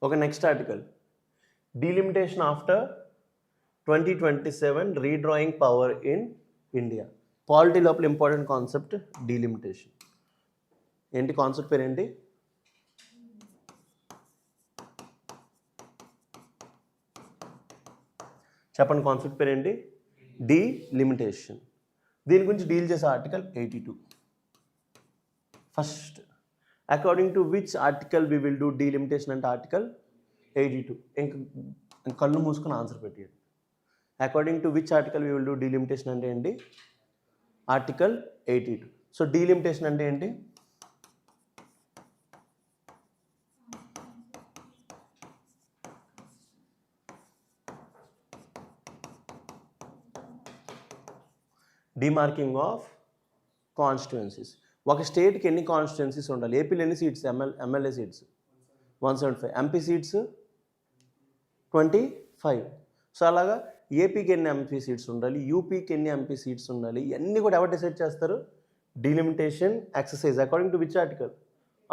ఒక next article, delimitation after 2027 redrawing power in India. Polity లోపల important concept delimitation. ఏంటి concept పేరు ఏంటి? చెప్పండి, కాన్సెప్ట్ పేరు ఏంటి? డీలిమిటేషన్. దీని గురించి డీల్ చేసే article 82. First, according to which article we will do delimitation అంటే ఆర్టికల్ 82. ఇంక కళ్ళు మూసుకొని ఆన్సర్ పెట్టేయండి. According to which article we will do delimitation అంటే ఏంటి? ఆర్టికల్ 82. సో డీలిమిటేషన్ అంటే ఏంటి? Demarcating of constituencies. ఒక స్టేట్కి ఎన్ని కాన్స్టిట్యుయెన్సీస్ ఉండాలి? ఏపీలో ఎన్ని seats? MLA seats 175, MP seats 25. So అలాగా ఏపీకి ఎన్ని ఎంపీ సీట్స్ ఉండాలి, యూపీకి ఎన్ని ఎంపీ సీట్స్ ఉండాలి, ఇవన్నీ కూడా ఎవరు డిసైడ్ చేస్తారు? Delimitation exercise. According to which article?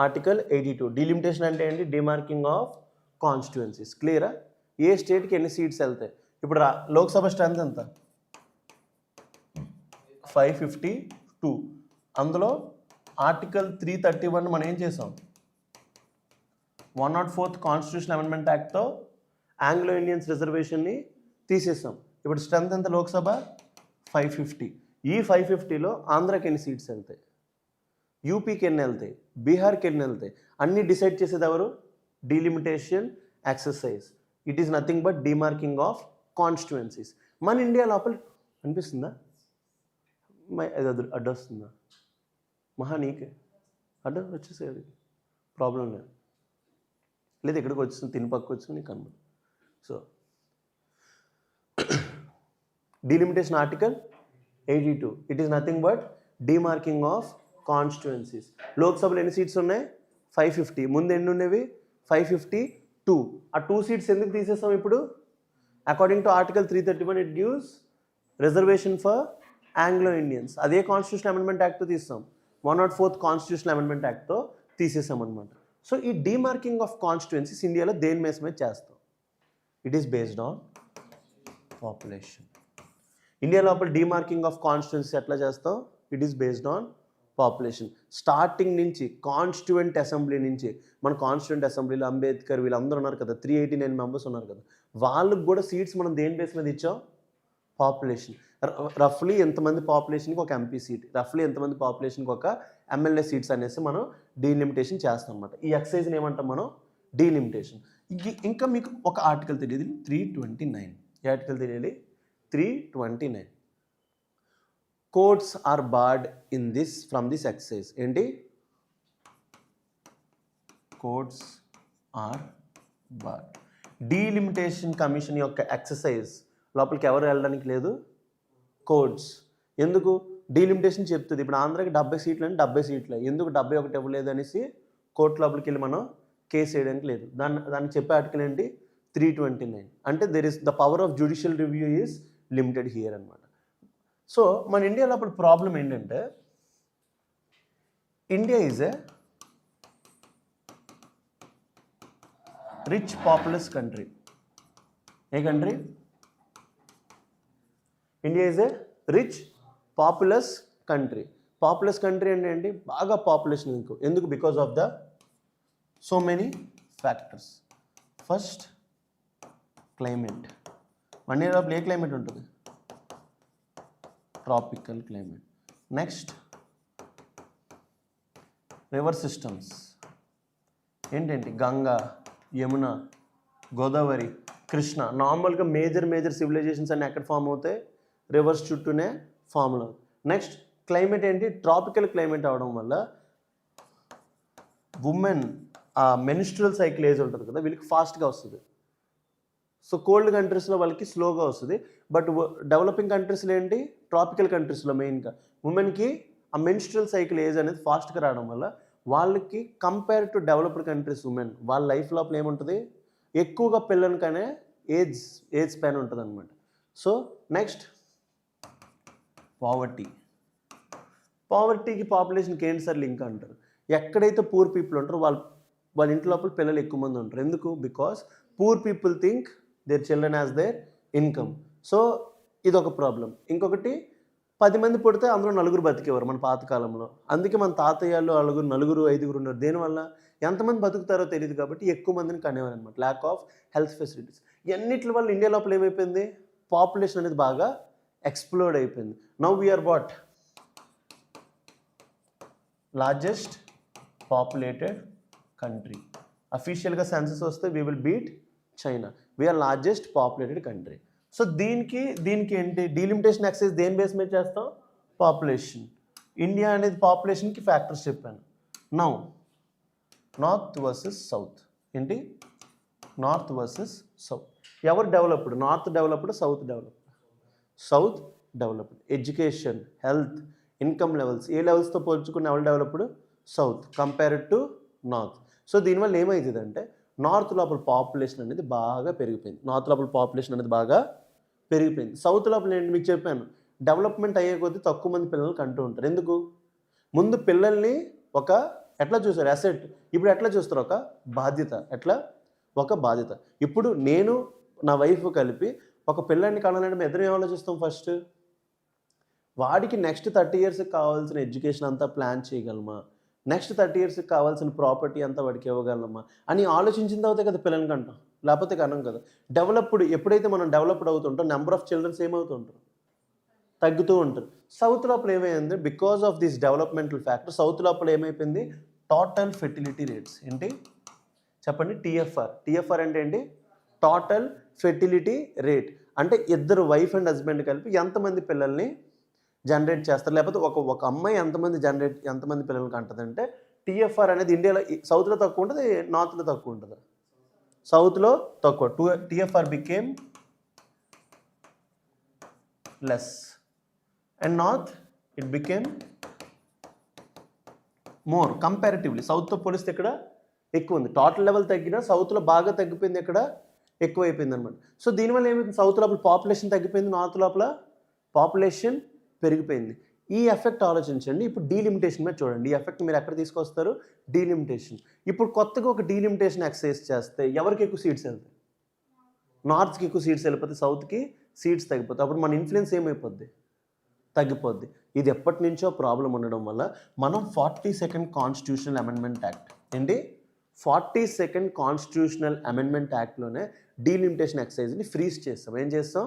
Article 82. Delimitation అంటే ఏంటి? Demarcating of constituencies. క్లియరా? ఏ స్టేట్కి ఎన్ని సీట్స్ వెళ్తాయి? ఇప్పుడు లోక్సభ స్ట్రెంత్ ఎంత? 552. అందులో ఆర్టికల్ 331 మనం ఏం చేసాం? 104th కాన్స్టిట్యూషన్ అమెండ్మెంట్ యాక్ట్తో ఆంగ్లో ఇండియన్స్ రిజర్వేషన్ని తీసేసాం. ఇప్పుడు స్ట్రెంత్ ఎంత లోక్సభ? 550. ఈ 550లో ఆంధ్రాకి ఎన్ని సీట్స్ వెళ్తాయి, యూపీకి ఎన్ని వెళ్తాయి, బీహార్కి ఎన్ని వెళ్తాయి, అన్నీ డిసైడ్ చేసేది ఎవరు? Delimitation exercise. It is nothing but demarking of constituencies. మన ఇండియా లోపల అనిపిస్తుందా? అడ్డు వస్తుందా? మహా నీకే అడ్డు వచ్చేసేది, ప్రాబ్లం లేదు. లేదా ఇక్కడికి వచ్చింది, తిని పక్క వచ్చింది, నీకు కనబడు. So delimitation article 82. It is nothing but demarking of constituencies. లోక్సభలో ఎన్ని సీట్స్ ఉన్నాయి? 550. ముందు ఎన్ని ఉండేవి? 552. ఆ 2 సీట్స్ ఎందుకు తీసేస్తాం ఇప్పుడు? According to article 331 it gives reservation for Anglo Indians. అదే కాన్స్టిట్యూషన్ అమెండ్మెంట్ యాక్ట్తో తీస్తాం. 104th కాన్స్టిట్యూషన్ అమెండ్మెంట్ యాక్ట్తో తీసేసాం అనమాట. సో ఈ డిమార్కింగ్ ఆఫ్ కాన్స్టిట్యుయెన్సీస్ ఇండియాలో దేని బేస్ మీద చేస్తాం? It is based on population. India లోపల డిమార్కింగ్ ఆఫ్ కాన్స్టిట్యుయెన్సీ ఎట్లా చేస్తాం? It is based on population. Starting నుంచి కాన్స్టిట్యూయెంట్ అసెంబ్లీ నుంచి, మన కాన్స్టిట్యూయెంట్ అసెంబ్లీలో అంబేద్కర్ వీళ్ళందరూ ఉన్నారు కదా, 389 మెంబర్స్ ఉన్నారు కదా, వాళ్ళకి కూడా సీట్స్ మనం దేని బేస్ మీద ఇచ్చాం? పాపులేషన్. రఫ్లీ ఎంతమంది పాపులేషన్కి ఒక ఎంపీ సీట్, రఫ్లీ ఎంతమంది పాపులేషన్కి ఒక ఎమ్మెల్యే సీట్స్ అనేసి మనం డీలిమిటేషన్ చేస్తాం అనమాట. ఈ ఎక్సైజ్ని ఏమంటాం మనం? డీలిమిటేషన్. ఇంకా మీకు ఒక ఆర్టికల్ తెలియదు, 329. ఏ ఆర్టికల్ తెలియాలి? 329. Courts are barred in this from this excise. ఏంటి? Courts are barred. Delimitation commission యొక్క ఎక్సర్సైజ్ లోపలికి ఎవరు వెళ్ళడానికి లేదు? కోర్ట్స్. ఎందుకు? డీలిమిటేషన్ చెప్తుంది. ఇప్పుడు ఆంధ్రాకి 70 సీట్లు అంటే 70 సీట్లే, ఎందుకు 71 ఇవ్వలేదు అనేసి కోర్టు లోపలికి వెళ్ళి మనం కేసు వేయడానికి లేదు. దాన్ని చెప్పే ఆర్టికల్ ఏంటి? 329. అంటే there is the power of judicial review is limited here అనమాట. సో మన ఇండియా లోపల ప్రాబ్లం ఏంటంటే, India is a rich populous country. A country? India is a rich populous country. Populous country అంటే ఏంటి? బాగా పాపులేషన్. ఎందుకు? Because of the so many factors. First, climate. మన India లోపల ఏ క్లైమేట్ ఉంటుంది? Tropical climate. Next, river systems. ఏంటంటే గంగా, యమున, గోదావరి, కృష్ణ. నార్మల్గా major civilisations అన్నీ ఎక్కడ ఫామ్ అవుతాయి? రివర్స్ చుట్టూనే ఫామ్ అవుతాయి. నెక్స్ట్, క్లైమేట్ ఏంటి? ట్రాపికల్ క్లైమేట్ అవడం వల్ల ఉమెన్ ఆ మెన్స్ట్రువల్ సైకిల్ ఏజ్ ఉంటుంది కదా, వీళ్ళకి ఫాస్ట్గా వస్తుంది. సో కోల్డ్ కంట్రీస్లో వాళ్ళకి స్లోగా వస్తుంది. బట్ డెవలపింగ్ కంట్రీస్లో ఏంటి? ట్రాపికల్ కంట్రీస్లో మెయిన్గా ఉమెన్కి ఆ మెన్స్ట్రువల్ సైకిల్ ఏజ్ అనేది ఫాస్ట్గా రావడం వల్ల వాళ్ళకి compare to developed countries women వాళ్ళ లైఫ్ లోపల ఏముంటుంది? ఎక్కువగా పిల్లలకనే ఏజ్ స్పాన్ ఉంటుంది అనమాట. సో నెక్స్ట్, పావర్టీకి పాపులేషన్కి ఏంటి సార్ లింక్ అంటారు? ఎక్కడైతే పూర్ పీపుల్ ఉంటారో వాళ్ళు వాళ్ళ ఇంటి లోపల పిల్లలు ఎక్కువ మంది ఉంటారు. ఎందుకు? Because poor people think their children as there income. So ఇదొక ప్రాబ్లం. ఇంకొకటి 10 మంది పుడితే అందులో నలుగురు బతికేవారు మన పాతకాలంలో. అందుకే మన తాతయ్యలు నలుగురు 5గురు ఉన్నారు. దేనివల్ల? ఎంతమంది బతుకుతారో తెలియదు కాబట్టి ఎక్కువ మందిని కనేవారు అనమాట. Lack of health facilities. ఇవన్నిటి వల్ల ఇండియా లోపల ఏమైపోయింది? పాపులేషన్ అనేది బాగా ఎక్స్ప్లోడ్ అయిపోయింది. Now we are what? Largest populated country. అఫీషియల్గా సెన్సస్ వస్తే we will beat China. We are largest populated country. So దీనికి ఏంటి? డీలిమిటేషన్ ఎక్సైజ్ దేని బేస్ మీద చేస్తాం? పాపులేషన్. ఇండియా అనేది పాపులేషన్కి ఫ్యాక్టర్స్ చెప్పాను. Now north versus south. ఏంటి? North versus south. ఎవరు developed? North developed, south developed. South developed. Education, health, income levels, ఏ లెవెల్స్తో పోల్చుకుని ఎవరు developed? South compared to north. So దీనివల్ల ఏమవుతుందంటే నార్త్ లోపల పాపులేషన్ అనేది బాగా పెరిగిపోయింది. సౌత్ లోపల నేను మీకు చెప్పాను, డెవలప్మెంట్ అయ్యే కొద్దీ తక్కువ మంది పిల్లలు కంటూ ఉంటారు. ఎందుకు? ముందు పిల్లల్ని ఎట్లా చూస్తారు? అసెట్. ఇప్పుడు ఎట్లా చూస్తారు? ఒక బాధ్యత. ఇప్పుడు నేను నా వైఫ్ కలిపి ఒక పిల్లాన్ని కనాలంటే మేము ఇద్దరం ఏం ఆలోచిస్తాం? ఫస్ట్ వాడికి నెక్స్ట్ 30 yearsకి కావాల్సిన ఎడ్యుకేషన్ అంతా ప్లాన్ చేయగలమా, నెక్స్ట్ 30 yearsకి కావాల్సిన ప్రాపర్టీ అంతా వాడికి ఇవ్వగలమా అని ఆలోచించిన తర్వాతే కదా పిల్లల్ని కంటాం, లేకపోతే కనం కదా. ఎప్పుడైతే మనం డెవలప్డ్ అవుతుంటాం నెంబర్ ఆఫ్ చిల్డ్రన్స్ ఏమవుతుంటారు? తగ్గుతూ ఉంటారు. సౌత్ లోపల ఏమైంది? Because of this developmental factor south లోపల ఏమైపోయింది? Total fertility rates. ఏంటి చెప్పండి? టీఎఫ్ఆర్ అంటే ఏంటి? Total fertility rate. అంటే ఇద్దరు వైఫ్ అండ్ హస్బెండ్ కలిపి ఎంతమంది పిల్లల్ని జనరేట్ చేస్తారు, లేకపోతే ఒక అమ్మాయి ఎంతమంది పిల్లలకి అంటదంటే టీఎఫ్ఆర్ అనేది ఇండియాలో సౌత్లో తక్కువ ఉంటుంది, నార్త్లో తక్కువ ఉంటుంది. సౌత్లో తక్కువ. TFR became less and north it became more comparatively. సౌత్తో పోలిస్తే ఇక్కడ ఎక్కువ ఉంది. టోటల్ లెవెల్ తగ్గినా సౌత్లో బాగా తగ్గిపోయింది, ఇక్కడ ఎక్కువ అయిపోయింది అనమాట. సో దీనివల్ల ఏమైంది? సౌత్ లోపల పాపులేషన్ తగ్గిపోయింది, నార్త్ లోపల పాపులేషన్ పెరిగిపోయింది. ఈ ఎఫెక్ట్ ఆలోచించండి. ఇప్పుడు డీలిమిటేషన్ మీద చూడండి. ఈ ఎఫెక్ట్ మీరు ఎక్కడ తీసుకొస్తారు? డీలిమిటేషన్. ఇప్పుడు కొత్తగా ఒక డీలిమిటేషన్ ఎక్సైజ్ చేస్తే ఎవరికి ఎక్కువ సీట్స్ వెళ్తాయి? నార్త్కి ఎక్కువ సీట్స్ వెళ్ళిపోతే సౌత్కి సీట్స్ తగ్గిపోతాయి. అప్పుడు మన ఇన్ఫ్లుయెన్స్ ఏమైపోద్ది? తగ్గిపోద్ది. ఇది ఎప్పటి నుంచో ప్రాబ్లం ఉండడం వల్ల మనం 42nd కాన్స్టిట్యూషనల్ అమెండ్మెంట్ యాక్ట్, ఏంటి 42nd కాన్స్టిట్యూషనల్ అమెండ్మెంట్ యాక్ట్లోనే డీలిమిటేషన్ ఎక్సైజ్ని ఫ్రీజ్ చేస్తాం. ఏం చేస్తాం?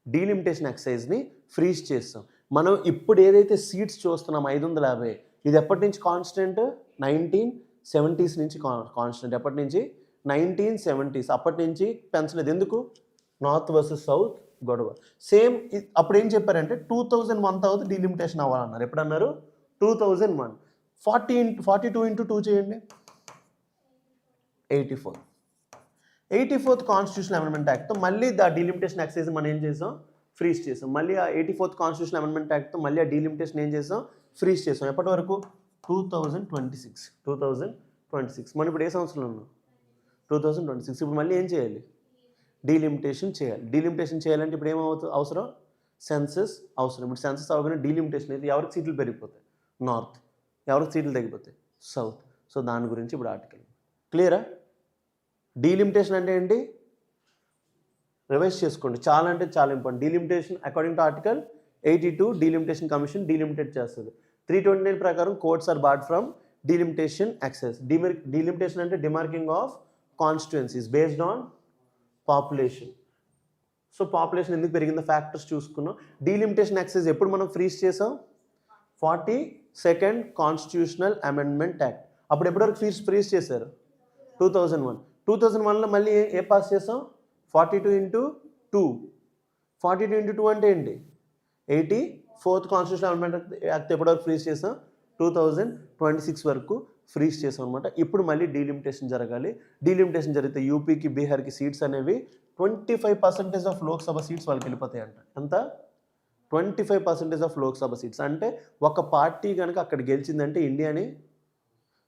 డీలిమిటేషన్ ఎక్సైజ్ని ఫ్రీజ్ చేస్తాం. మనం ఇప్పుడు ఏదైతే సీట్స్ చూస్తున్నాం 550, ఇది ఎప్పటి నుంచి కాన్స్టెంట్? 1970s నుంచి కాన్స్టెంట్. ఎప్పటి నుంచి? 1970s. అప్పటి నుంచి పెంచలేదు. ఎందుకు? నార్త్ వర్సెస్ సౌత్ గొడవ. సేమ్ అప్పుడు ఏం చెప్పారంటే 2001 తర్వాత డీలిమిటేషన్ అవ్వాలన్నారు. ఎప్పుడన్నారు? 2001. 42 into 2 చేయండి, 84th కాన్స్టిట్యూషనల్ అమెండ్మెంట్ యాక్ట్తో మళ్ళీ ఆ డీలిమిటేషన్ ఎక్సైజ్ మనం ఏం చేసాం? ఫ్రీజ్ చేసాం. మళ్ళీ ఆ 84th కాన్స్టిట్యూషనల్ అమెండ్మెంట్ యాక్ట్తో మళ్ళీ ఆ డీలిమిటేషన్ ఏం చేసాం? ఫ్రీజ్ చేసాం. ఎప్పటి వరకు? 2026. మనం ఇప్పుడు ఏ సంవత్సరంలో ఉన్నాం? 2026. ఇప్పుడు మళ్ళీ ఏం చేయాలి? డీలిమిటేషన్ చేయాలి. డీలిమిటేషన్ చేయాలంటే ఇప్పుడు ఏమవుతుంది? అవసరం? సెన్సస్ అవసరం. ఇప్పుడు సెన్సస్ అవగానే డీలిమిటేషన్ అయితే ఎవరికి సీట్లు పెరిగిపోతాయి? నార్త్. ఎవరికి సీట్లు తగ్గిపోతాయి? సౌత్. సో దాని గురించి ఇప్పుడు ఆర్టికల్ క్లియరా? డీలిమిటేషన్ అంటే ఏంటి? రివైజ్ చేసుకోండి, చాలా అంటే చాలా important. Delimitation according to article 82 delimitation commission delimitate చేస్తుంది. 329 ప్రకారం courts are barred from delimitation access. Delimitation అంటే demarking of constituencies based on population. So population ఎందుకు పెరిగిందో ఫ్యాక్టర్స్ చూసుకున్నాం. డీలిమిటేషన్ యాక్సెస్ ఎప్పుడు మనం ఫ్రీజ్ చేసాం? 42nd constitutional amendment act. అప్పుడు ఎప్పటివరకు ఫ్రీజ్ చేశారు? 2001. 2001లో మళ్ళీ ఏ పాస్ చేసాం? 42 into 2. 42 into 2 అంటే ఏంటి? 84th కాన్స్టిట్యూషనల్ అమెండ్మెంట్ యాక్ట్ ఎప్పటివరకు ఫ్రీజ్ చేసాం? 2026 వరకు ఫ్రీజ్ చేసాం అనమాట. ఇప్పుడు మళ్ళీ డీలిమిటేషన్ జరగాలి. డీలిమిటేషన్ జరిగితే యూపీకి, బీహార్కి సీట్స్ అనేవి 25% ఆఫ్ లోక్సభ సీట్స్ వాళ్ళకి వెళ్ళిపోతాయంట. ఎంత? 25% ఆఫ్ లోక్సభ సీట్స్. అంటే ఒక పార్టీ కనుక అక్కడ గెలిచిందంటే ఇండియాని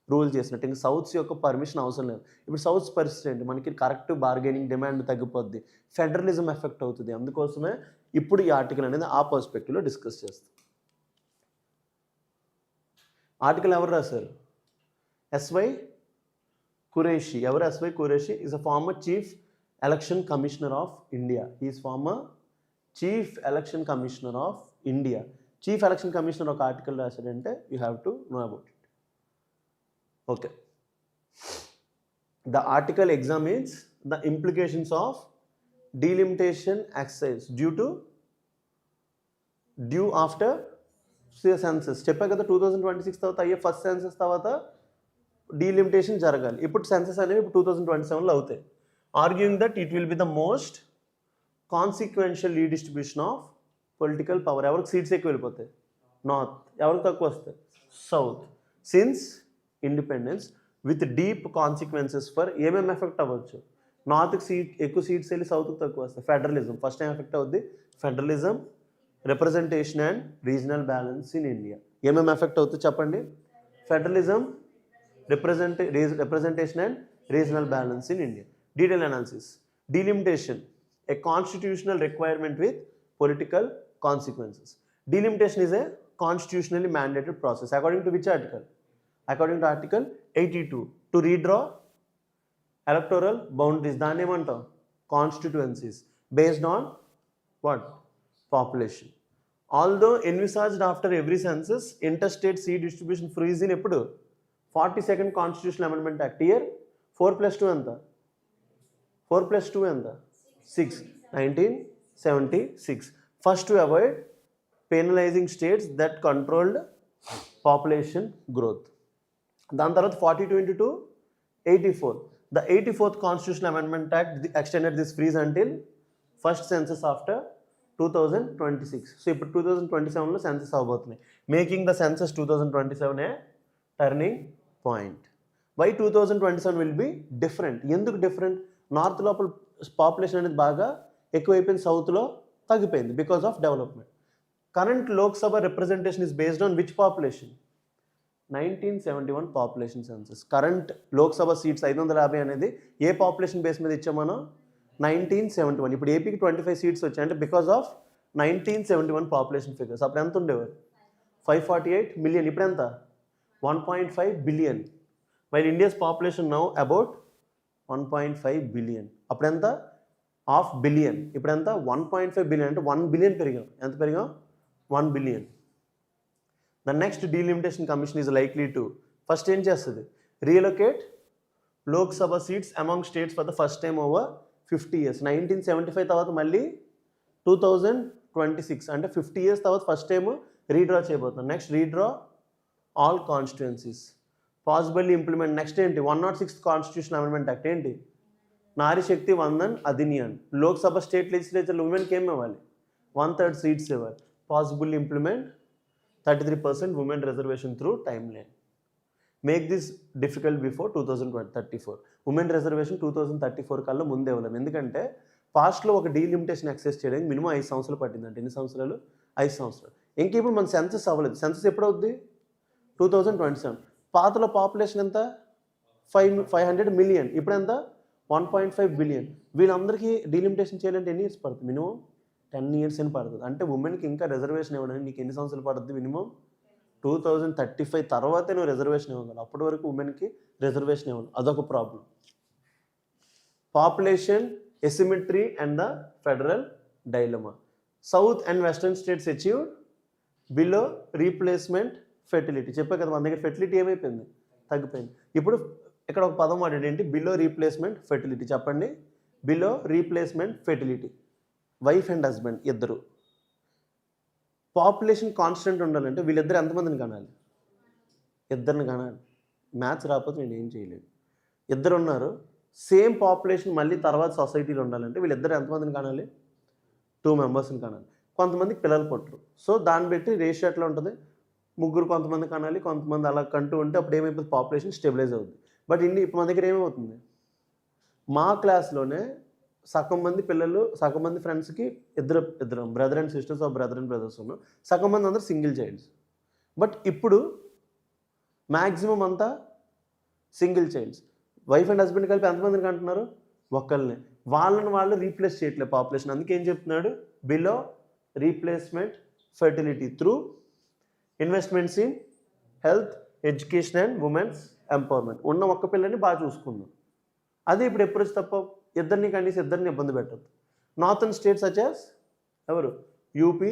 రూల్ చేసినట్టు. ఇంకా సౌత్స్ యొక్క పర్మిషన్ అవసరం లేదు. ఇప్పుడు సౌత్స్ పరిస్థితి ఏంటి? మనకి కరెక్ట్ బార్గెనింగ్ డిమాండ్ తగ్గిపోద్ది, ఫెడరలిజం ఎఫెక్ట్ అవుతుంది. అందుకోసమే ఇప్పుడు ఈ ఆర్టికల్ అనేది ఆ పర్స్పెక్టివ్లో డిస్కస్ చేస్తాం. ఆర్టికల్ ఎవరు రాశారు? SY Qureshi. Ever S.Y. Qureshi is a former Chief Election Commissioner of India. He is former Chief Election Commissioner of India. Chief Election Commissioner ఒక ఆర్టికల్ రాశాడంటే you have to know about it. Okay, the article examines the implications of delimitation exercise due after census. చెప్పా కదా 2026 తర్వాత అయ్యే first census తర్వాత delimitation జరగాలి. ఇప్పుడు census అనేవి ఇప్పుడు 2027లో అవుతాయి. Arguing that it will be the most consequential redistribution of political power. ఎవరికి సీట్స్ ఎక్కువ వెళ్ళిపోతాయి? నార్త్. ఎవరికి తక్కువ వస్తాయి? South. Since independence with deep consequences for ఏమేమి ఎఫెక్ట్ అవ్వచ్చు? నార్త్కి ఎక్కువ సీట్స్ వెళ్ళి సౌత్కి తక్కువ వస్తాయి. ఫెడరలిజం ఫస్ట్ టైం ఎఫెక్ట్ అవుద్ది. Federalism, representation and regional balance in India. ఏమేమి ఎఫెక్ట్ అవుతుంది చెప్పండి? Federalism, representation and regional balance in India. Detailed analysis. Delimitation, a constitutional requirement with political consequences. Delimitation is a constitutionally mandated process. According to which article? According to Article 82. To redraw electoral boundaries. దాన్ని ఏమంటాం? Constituencies. Based on what? Population. Although envisaged after every census, interstate seat distribution freeze in ఎప్పుడు? 42nd Constitutional Amendment Act. Here 4+2 ఎంత? 4+2 ఎంత? 6. 1976. First to avoid penalizing states that controlled population growth. దాని తర్వాత 42 × 2 84. The 84th Constitutional Amendment Act extended this freeze until first census after 2026. So ఇప్పుడు 2027లో census అవబోతున్నాయి. Making the census 2027 a turning point. Why 2027 will be different? ఎందుకు different? North లోపల population అనేది బాగా ఎక్కువైపోయింది, సౌత్లో తగ్గిపోయింది because of development. Current Lok Sabha representation is based on which population? 1971 population census. Current Lok Sabha seats 550 అనేది ఏ పాపులేషన్ బేస్ మీద ఇచ్చాం మనం? 1971. ఇప్పుడు ఏపీకి 25 సీట్స్ వచ్చాయి అంటే బికాస్ ఆఫ్ 1971 పాపులేషన్ ఫిగర్స్. అప్పుడు ఎంత ఉండేవారు? 548 మిలియన్. ఇప్పుడు ఎంత? 1.5 billion. While India's population now about 1.5 billion. అప్పుడెంత? Half billion. ఇప్పుడు ఎంత? 1.5 బిలియన్. అంటే 1 బిలియన్ పెరిగాం. ఎంత పెరిగాం? 1 billion. The next delimitation commission is likely to first ఏం చేస్తుంది? Relocate Lok Sabha seats among states for the first time over 50 years. 1975 తర్వాత మళ్ళీ 2026 అంటే 50 years తర్వాత ఫస్ట్ టైం రీడ్రా చేయబోతున్నాం. Next redraw all constituencies. Possibly implement. Next ఏంటి? 106th Constitutional Amendment Act ఏంటి? నారీ శక్తి Van Dhan అధినియన్. Lok Sabha state లెజిస్లేచర్లో ఉమెన్కి ఏమి ఇవ్వాలి? 1/3 సీట్స్ ఇవ్వాలి. Possibly implement 33% women reservation through time line. Make this difficult before 2034. Women reservation 2034 కల్లా ముందే ఇవ్వలేము. ఎందుకంటే పాస్ట్లో ఒక డీలిమిటేషన్ యాక్సెస్ చేయడానికి మినిమం 5 సంవత్సరాలు పట్టిందంటే. ఎన్ని సంవత్సరాలు? 5 సంవత్సరాలు. ఇంక ఇప్పుడు మన సెన్సస్ అవ్వలేదు. సెన్సస్ ఎప్పుడు అవుద్ది? 2027. పాతలో పాపులేషన్ ఎంత? 500 మిలియన్. ఇప్పుడు ఎంత? 1.5 బిలియన్. వీళ్ళందరికీ డీలిమిటేషన్ చేయాలంటే ఎన్ని ఇయర్స్ పడుతుంది? మినిమం 10 years అని పడుతుంది. అంటే ఉమెన్కి ఇంకా రిజర్వేషన్ ఇవ్వడానికి నీకు ఎన్ని సంవత్సరాలు పడుతుంది? మినిమం 2035 తర్వాతే నువ్వు రిజర్వేషన్ ఇవ్వగలవు. అప్పటి వరకు ఉమెన్కి రిజర్వేషన్ ఇవ్వాలి. అదొక problem. Population asymmetry and the federal dilemma. South and western states achieved below replacement fertility. చెప్పే కదా మన దగ్గర ఫెర్టిలిటీ ఏమైపోయింది? తగ్గిపోయింది. ఇప్పుడు ఇక్కడ ఒక పదం వాడాడు ఏంటి? Below replacement fertility. చెప్పండి. Below replacement fertility. Wife and husband ఇద్దరు. పాపులేషన్ కాన్స్టెంట్ ఉండాలంటే వీళ్ళిద్దరు ఎంతమందిని కనాలి? ఇద్దరిని కనాలి. మ్యాథ్స్ రాకపోతే నేను ఏం చేయలేను. ఇద్దరు ఉన్నారు, సేమ్ పాపులేషన్ మళ్ళీ తర్వాత సొసైటీలో ఉండాలంటే వీళ్ళిద్దరు ఎంతమందిని కనాలి? 2 మెంబర్స్ని కనాలి. కొంతమందికి పిల్లలు పుట్టరు. సో దాన్ని బట్టి రేషియో ఎట్లా ఉంటుంది? ముగ్గురు కొంతమంది కనాలి, కొంతమంది అలా కంటూ ఉంటే అప్పుడు ఏమైపోతుంది? పాపులేషన్ స్టెబిలైజ్ అవుతుంది. బట్ ఇప్పుడు మన దగ్గర ఏమవుతుంది? మా క్లాస్లోనే సగం మంది పిల్లలు, సగం మంది ఫ్రెండ్స్కి ఇద్దరు brother and sisters of brother and brothers ఉన్నారు. సగం మంది అందరూ సింగిల్ చైల్డ్స్. బట్ ఇప్పుడు మ్యాక్సిమం అంతా single childs. Wife and husband కలిపి ఎంతమందిని కంటున్నారు? ఒక్కళ్ళనే. వాళ్ళని వాళ్ళు రీప్లేస్ చేయట్లేదు పాపులేషన్. అందుకే ఏం చెప్తున్నాడు? Below replacement fertility through investments in health, education and women's empowerment. ఉన్న ఒక్క పిల్లని బాగా చూసుకుందాం. అదే ఇప్పుడు అప్రోచ్ తప్ప ఇద్దరిని కనీసం ఇద్దరిని ఇబ్బంది పెట్టద్దు. నార్థన్ స్టేట్స్ సచ్ యాజ్ ఎవరు UP,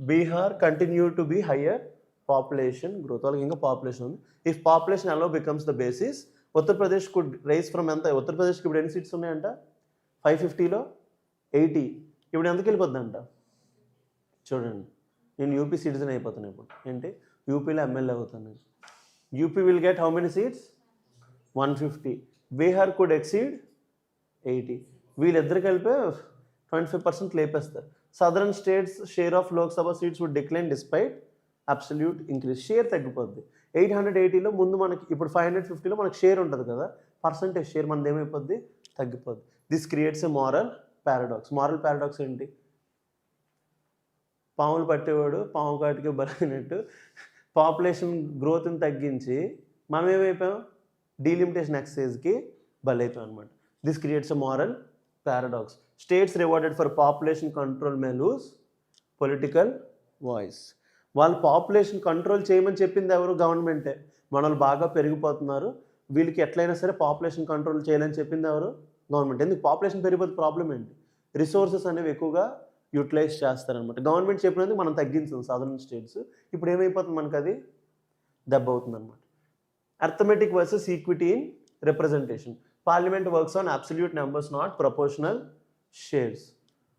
Bihar continue to be higher population growth. వాళ్ళకి ఇంకా పాపులేషన్ ఉంది. If population alone becomes the basis, Uttar Pradesh could rise from ఎంత, ఉత్తరప్రదేశ్కి ఇప్పుడు ఎన్ని సీట్స్ ఉన్నాయంట 550లో 80, ఇప్పుడు ఎంతకి వెళ్ళిపోద్దంట చూడండి. నేను యూపీ సిటిజన్ అయిపోతాను ఇప్పుడు. ఏంటి యూపీలో ఎమ్మెల్యే అవుతాను. UP will get how many seats 150. Bihar could exceed 80. వీళ్ళిద్దరు కలిపే 25% లేపేస్తారు. Southern states share of Lok Sabha seats would decline despite absolute increase. Share తగ్గిపోద్ది. 880లో ముందు మనకి ఇప్పుడు 550లో మనకి షేర్ ఉంటుంది కదా, పర్సంటేజ్ షేర్ మనది ఏమైపోద్ది తగ్గిపోద్ది. This creates a moral paradox. Moral paradox ఏంటి? పాములు పట్టేవాడు పాము కాటికి బలైనట్టు పాపులేషన్ గ్రోత్ని తగ్గించి మనం ఏమైపోయాం డీలిమిటేషన్ ఎక్సైజ్కి బలైపోయాం అనమాట. This creates a moral paradox. States rewarded for population control may lose political voice. వాళ్ళు పాపులేషన్ కంట్రోల్ చేయమని చెప్పింది ఎవరు? గవర్నమెంటే. మనల్ని బాగా పెరిగిపోతున్నారు, వీళ్ళకి ఎట్లయినా సరే పాపులేషన్ కంట్రోల్ చేయాలని చెప్పింది ఎవరు? గవర్నమెంట్. ఎందుకు పాపులేషన్ పెరిగిపోతే ప్రాబ్లం ఏంటి? రిసోర్సెస్ అనేవి ఎక్కువగా యూటిలైజ్ చేస్తారనమాట. గవర్నమెంట్ చెప్పినందుకు మనం తగ్గించాం సదరన్ స్టేట్స్. ఇప్పుడు ఏమైపోతుంది మనకు అది దెబ్బ అవుతుంది అనమాట. Arithmetic versus equity in representation. Parliament works on absolute numbers not proportional shares.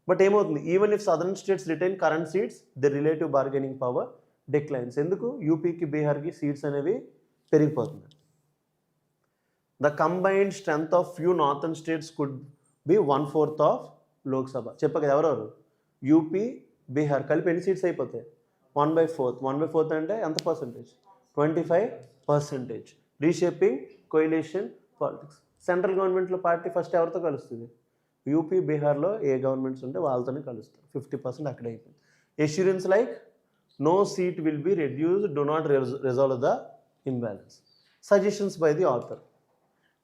But ఏమవుతుంది? Even if southern states retain current seats the relative bargaining power declines. ఎందుకు? యూపీకి బీహార్కి సీట్స్ అనేవి పెరిగిపోతున్నాయి. The combined strength of few northern states could be 1/4 of Lok Sabha. చెప్పక ఎవరెవరు? UP, Bihar కలిపి ఎన్ని సీట్స్ అయిపోతాయి? 1/4. 1/4 అంటే ఎంత percentage? 25%. Reshaping coalition politics. Central గవర్నమెంట్లో పార్టీ ఫస్ట్ ఎవరితో కలుస్తుంది? యూపీ, బీహార్లో ఏ గవర్నమెంట్స్ ఉంటే వాళ్ళతోనే కలుస్తారు. 50% అక్కడే అయిపోయింది. Assurance like no seat will be reduced, do not resolve the imbalance. Suggestions by the author.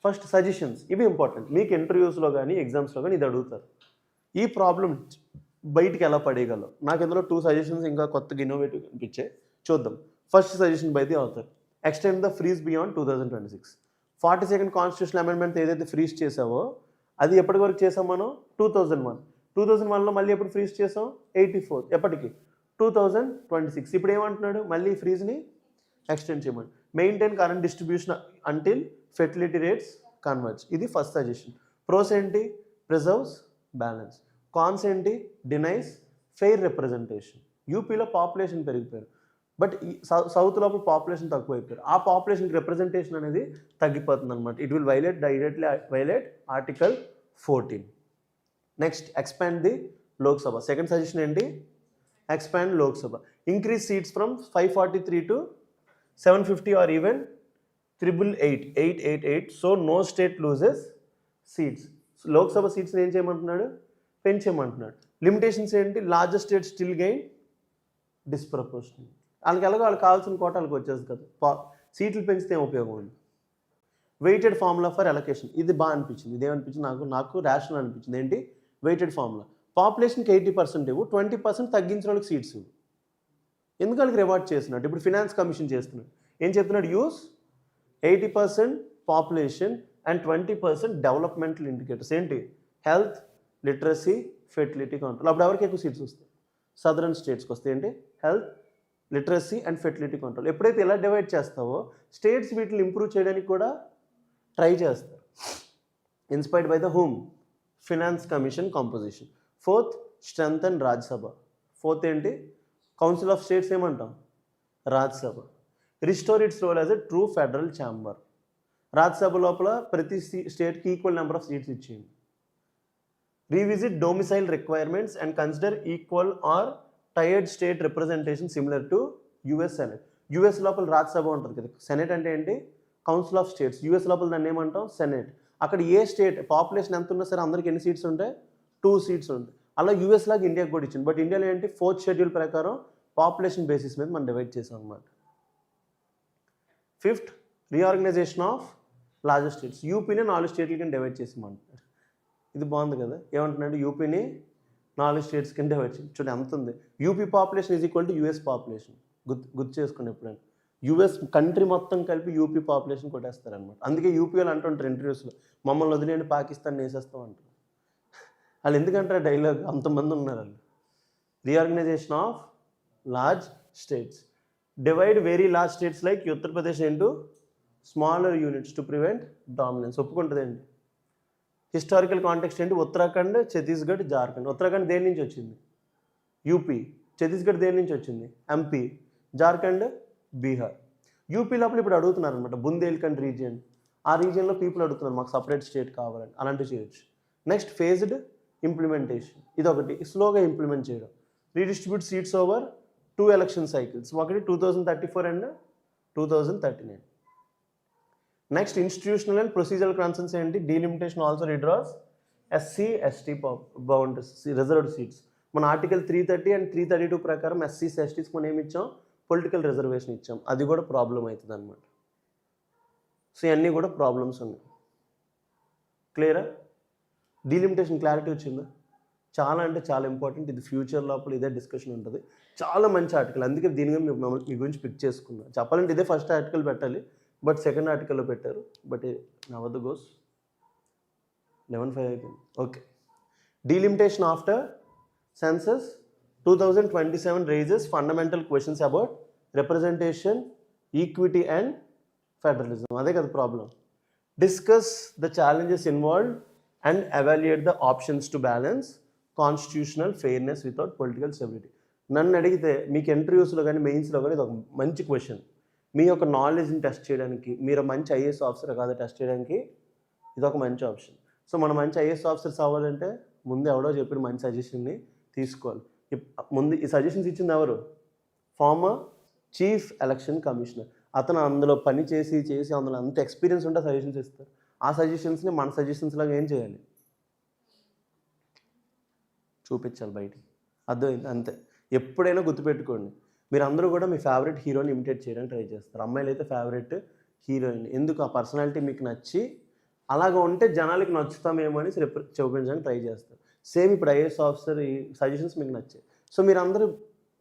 First suggestions ఇవి ఇంపార్టెంట్. మీకు ఇంటర్వ్యూస్లో కానీ ఎగ్జామ్స్లో కానీ ఇది అడుగుతారు. ఈ ప్రాబ్లం బయటికి ఎలా పడేయగలవు? నాకు ఇందులో 2 సజెషన్స్ ఇంకా కొత్తగా ఇన్నోవేటివ్ అనిపించే చూద్దాం. First suggestion by the author, extend the freeze beyond 2026. 42nd constitution amendment ఏదైతే ఫ్రీజ్ చేసావో అది ఎప్పటి వరకు చేసాం మనం? 2001. 2001లో మళ్ళీ ఎప్పుడు ఫ్రీజ్ చేసాం? 84. ఎప్పటికి? 2026. ఇప్పుడు ఏమంటున్నాడు? మళ్ళీ ఫ్రీజ్ని ఎక్స్టెండ్ చేయమని. Maintain current distribution until fertility rates converge. ఇది ఫస్ట్ సజెషన్. ప్రోస్ ఏంటి? Preserves balance. కాన్స్ ఏంటి? Denies fair representation. యూపీలో పాపులేషన్ పెరిగిపోయారు, బట్ ఈ సౌత్ లోపల పాపులేషన్ తక్కువ అయిపోయారు. ఆ పాపులేషన్కి రిప్రజెంటేషన్ అనేది తగ్గిపోతుంది అనమాట. It will directly violate article 14. Next expand the Lok Sabha. Second suggestion ఏంటి? Expand Lok Sabha. Increase seats from 543 to 750 or even 888. So no state loses seats. Lok Sabha సీట్స్ని ఏం చేయమంటున్నాడు? పెంచేయమంటున్నాడు. లిమిటేషన్స్ ఏంటి? Largest state still gain disproportional. వాళ్ళకి ఎలాగో వాళ్ళకి కావాల్సిన కోట వాళ్ళకి వచ్చేది కదా. సీట్లు పెంచితే ఏం ఉపయోగం ఉంది? Weighted formula for allocation. ఇది బాగా అనిపించింది. ఇదేమనిపించింది? నాకు రేషనల్ అనిపించింది. ఏంటి? Weighted formula. పాపులేషన్కి 80% ఇవ్వు, 20% తగ్గించిన వాళ్ళకి సీట్స్ ఇవ్వు. ఎందుకు వాళ్ళకి రివార్డ్ చేస్తున్నాడు? ఇప్పుడు ఫినాన్స్ కమిషన్ చేస్తున్నాడు. ఏం చెప్తున్నాడు? Use 80% population and 20% developmental indicators. ఏంటి? Health, literacy, fertility control. అప్పుడు ఎవరికి ఎక్కువ సీట్స్ వస్తాయి? సదరన్ స్టేట్స్కి వస్తాయి. ఏంటి? Health, literacy and fertility control. ఎప్పుడైతే ఇలా డివైడ్ చేస్తావో స్టేట్స్ వీటిని ఇంప్రూవ్ చేయడానికి కూడా ట్రై చేస్తారు. Inspired by the home finance commission composition. Fourth, strength and Rajya Sabha. Fourth ఏంటి? కౌన్సిల్ ఆఫ్ స్టేట్స్ ఏమంటాం? Rajya Sabha. Restore its role as a true federal chamber. Rajya Sabha లోపల ప్రతి స్టేట్కి ఈక్వల్ నెంబర్ ఆఫ్ సీట్స్ ఇచ్చేయండి. Revisit domicile requirements and consider equal or tiered state representation similar to US senate. US లోపల రాజ్యసభ ఉంటుంది కదా. Senate అంటే ఏంటి? Council of states. యుఎస్ లోపల దాన్ని ఏమంటాం? సెనెట్. అక్కడ ఏ స్టేట్ పాపులేషన్ ఎంత ఉన్నా సరే అందరికి ఎన్ని సీట్స్ ఉంటాయి? 2 సీట్స్ ఉంటాయి. అలా యుఎస్ లాగా ఇండియాకి కూడా ఇచ్చింది. బట్ ఇండియాలో ఏంటి? 4th షెడ్యూల్ ప్రకారం పాపులేషన్ బేసిస్ మీద మనం డివైడ్ చేసాం అనమాట. 5th, reorganization of largest states. యూపీని 4 స్టేట్ల కింద డివైడ్ చేసామంటున్నారు. ఇది బాగుంది కదా. ఏమంటున్నాడు? యూపీని 4 స్టేట్స్ కింద డివైడ్ చేసి చూడండి ఎంత ఉంది. UP population is equal to US population. గుర్తు చేసుకోండి ఎప్పుడైనా. యుఎస్ కంట్రీ మొత్తం కలిపి యూపీ పాపులేషన్ కొట్టేస్తారనమాట. అందుకే యూపీ వాళ్ళు అంటుంటారు ఇంటర్వ్యూస్లో, మమ్మల్ని వదిలేండి పాకిస్తాన్ వేసేస్తాం అంటారు. వాళ్ళు ఎందుకంటారు డైలాగ్, అంతమంది ఉన్నారు వాళ్ళు. Reorganization of large states, divide very large states like Uttar Pradesh into smaller units to prevent dominance. ఒప్పుకుంటుందండి. హిస్టారికల్ కాంటెక్స్ట్ ఏంటి? ఉత్తరాఖండ్, ఛత్తీస్గఢ్, జార్ఖండ్. ఉత్తరాఖండ్ దేని నుంచి వచ్చింది? యూపీ. ఛత్తీస్గఢ్ దేని నుంచి వచ్చింది? ఎంపీ. జార్ఖండ్, బీహార్. యూపీ లోపల ఇప్పుడు అడుగుతున్నారు అనమాట, బుందేల్ఖండ్ రీజియన్, ఆ రీజియన్లో పీపుల్ అడుగుతున్నారు మాకు సపరేట్ స్టేట్ కావాలని. అలాంటివి చేయొచ్చు. నెక్స్ట్ ఫేజ్డ్ ఇంప్లిమెంటేషన్, ఇదొకటి స్లోగా ఇంప్లిమెంట్ చేయడం. Redistribute seats over 2 election cycles, ఒకటి 2034 and 2039. Next institutional and procedural concerns ఏంటి? Delimitation also redraws SC ST boundaries, reserved seats. మన ఆర్టికల్ 330 అండ్ 332 ప్రకారం ఎస్సీస్ ఎస్టీస్కి మనం ఏమి ఇచ్చాం? పొలిటికల్ రిజర్వేషన్ ఇచ్చాం. అది కూడా ప్రాబ్లం అవుతుంది అనమాట. సో ఇవన్నీ కూడా ప్రాబ్లమ్స్ ఉన్నాయి. క్లియరా? డీలిమిటేషన్ క్లారిటీ వచ్చిందా? చాలా అంటే చాలా ఇంపార్టెంట్. ఇది ఫ్యూచర్ లోపల ఇదే డిస్కషన్ ఉంటుంది. చాలా మంచి ఆర్టికల్, అందుకే దీనిగా మీ గురించి పిక్ చేసుకున్నా. చెప్పాలంటే ఇదే ఫస్ట్ ఆర్టికల్ పెట్టాలి, బట్ సెకండ్ ఆర్టికల్లో పెట్టారు. బట్ నా వద్ద గోస్ 11:05 అయిపోయింది. Okay. Delimitation after census 2027 raises fundamental questions about representation, equity and federalism. అదే కదా problem. Discuss the challenges involved and evaluate the options to balance constitutional fairness without political stability. నన్ను అడిగితే మీకు ఇంటర్వ్యూస్లో కానీ మెయిన్స్లో కానీ ఇది ఒక మంచి క్వశ్చన్. మీ యొక్క నాలెడ్జ్ని టెస్ట్ చేయడానికి, మీరు మంచి ఐఏఎస్ ఆఫీసర్ కాదు టెస్ట్ చేయడానికి ఇది ఒక మంచి ఆప్షన్. సో మనం మంచి ఐఏఎస్ ఆఫీసర్స్ అవ్వాలంటే ముందు ఎవడో చెప్పిన మంచి సజెషన్ని తీసుకోవాలి. ముందు ఈ సజెషన్స్ ఇచ్చింది ఎవరు? Former chief election commissioner. అతను అందులో పని చేసి అందులో అంత ఎక్స్పీరియన్స్ ఉంటే సజెషన్స్ ఇస్తారు. ఆ సజెషన్స్ని మన సజెషన్స్ లాగా ఏం చేయాలి? చూపించాలి బయటికి. అర్థమైంది? అంతే. ఎప్పుడైనా గుర్తుపెట్టుకోండి, మీరు అందరూ కూడా మీ ఫేవరెట్ హీరోని ఇమిటేట్ చేయడానికి ట్రై చేస్తారు. అమ్మాయిలు అయితే ఫేవరెట్ హీరోయిన్. ఎందుకు? ఆ పర్సనాలిటీ మీకు నచ్చి అలాగ ఉంటే జనాలకి నచ్చుతామేమో అని చూపించడానికి ట్రై చేస్తారు. సేమ్ ఇప్పుడు ఐఏఎస్ ఆఫీసర్ ఈ సజెషన్స్ మీకు నచ్చాయి. సో మీరు అందరూ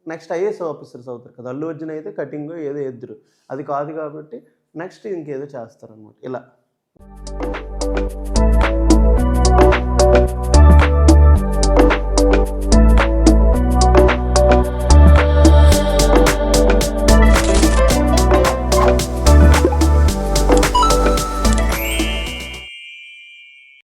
నెక్స్ట్ ఐఏఎస్ ఆఫీసర్స్ అవుతారు కదా. అల్లు అర్జున్ అయితే కటింగ్ ఏదో ఎదురు, అది కాదు కాబట్టి నెక్స్ట్ ఇంకేదో చేస్తారనమాట. ఇలా